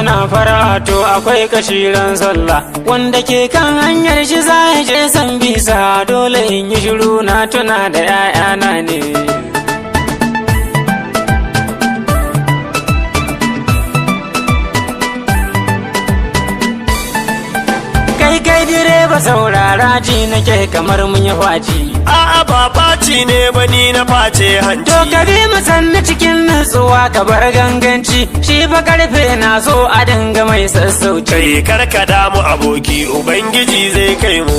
ana fara to akwai kashiran sallah wanda ke kan hanyar shi za ya je san bisa dole in yi shiru na tuna da 'ya'yana ne. Kai direba saurara ji nake kamar mun yi faci. A'a ba faci ne ba ni na face hanci. To ka bi mu sannu cikin nutsuwa ka bar ganganci shi fa karfe na so a dinga mai sassauci. Kai karka damu aboki ubangiji zai kai mu.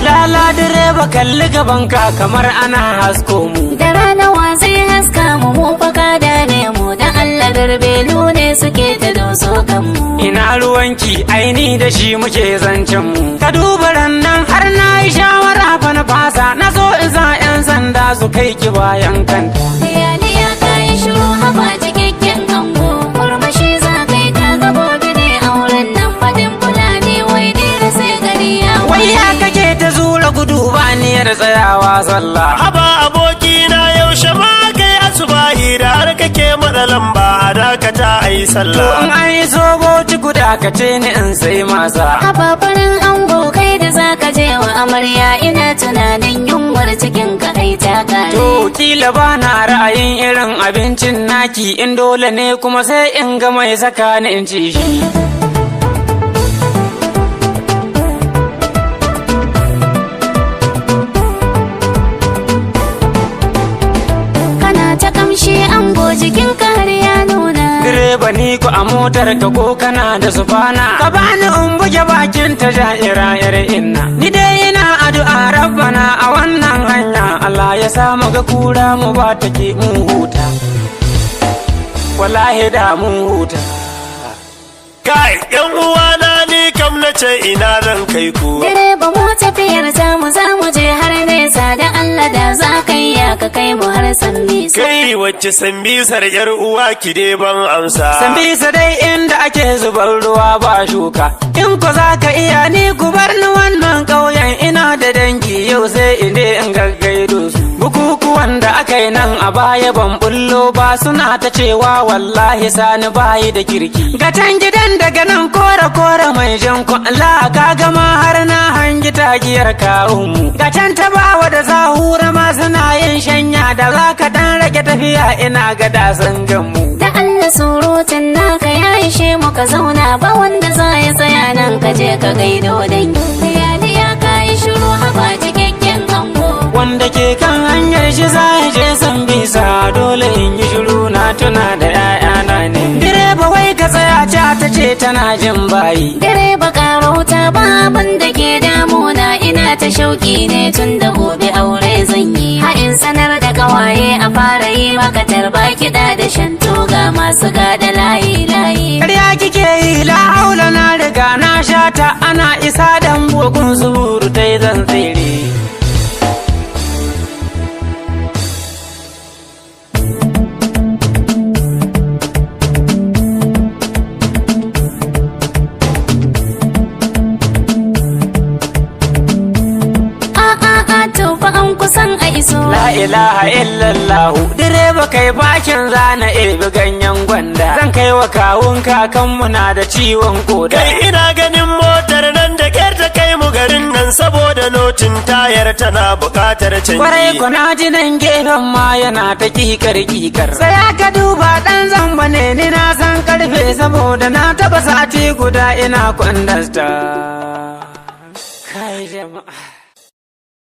Lala direba kalli gabanka kamar ana hasko mu. Da rana wa zai haska mu mu faka da ne mu da Allah garbelu ne suke ta doso kanmu. Ina ruwanki aini da shi muke zancen mu. Ka duba rannan har na yi shawara fa na fasa na so in sa 'yan sanda su kai ki bayan kanta. Iyali ya kai shiru haba cikakken kango murmushi za kai ta gabobi ne auren nan fadin fulani wai dira sai gari ya Wai ya kake ta zura gudu ba niyar tsayawa sallah. Haba aboki na yaushe ma kai asubahi da har kake mada lamba a dakata ayi To sallah. in an yi zobo ci guda ka ce ni in sai masa. Haba farin ango kai da zaka je wa amarya ina tunanin yunwar cikin ka kai ta kare. To kila ba na ra'ayin irin abincin naki in dole ne kuma sai in ga mai saka ni in ci shi. Kana ta kamshi ango jikin ka har ya nuna. Direba ni ku a motar ka ko kana da sufana. Ka bani in buge bakin ta ja'ira inna. Ni dai ina addu'a rabbana a wannan hanya Allah ya sa mu ga kura mu ba take mun huta. Wallahi da mun huta. Kai yan uwana ni kam nace ina zan kai ku. Direba mu tafiyar za mu je har nesa da Allah da za ka yi ka kai mu har Sambisa. Kai wacce Sambisar yar uwa ki dai ban amsa. Sambisa dai inda ake zubar ruwa ba shuka. In ko za ka iya ni ku bar ni wannan ƙauyen ina da dangi yau sai in dai in gaggaido su. Bukukuwan da aka yi nan a baya ban bullo ba suna ta cewa wallahi sani bayi da kirki. Gatan gidan daga nan kore mai jan kwalla ka gama har na hangi tagiyar kawunmu. Gatan ta bawa da zahura ma suna yin shanya da za ka dan rage tafiya ina ga dasan ganmu. Da Allah surutun naka ya ishe mu ka zauna ba wanda za ya tsaya nan ka je ka gaido dangi. Iyali ya kai shiru haba cikakken ango. Wanda ke kan hanyar shi za ya je san bisa dole in yi shiru na tuna da 'ya'yana ne. Direba wai ka tsaya ta ce tana jin bayi. Direba karauta ba abin da ke damuna ina ta shauki ne tun da gobe aure zan yi. Ha'in sanar da kawaye a fara yi maka tarba kiɗa da shanto ga masu gada layi. Ƙarya kike yi la haula na riga na shata ana isa dan bugun zuburu ta zan tsere. kusan a iso. La ilaha illallah direba kai bakin zana ebi ganyen gwanda. Zan kai wa kawun kakanmu na da ciwon koda. Kai ina ganin motar nan da kyar ta kai mu garin nan saboda notin tayar tana bukatar canji. Kwarai ku na ji nan gefen ma yana ta kikar. Sai aka duba dan zamba ne ni na san karfe saboda na taba sati guda ina kwandasta. Kai jama'a.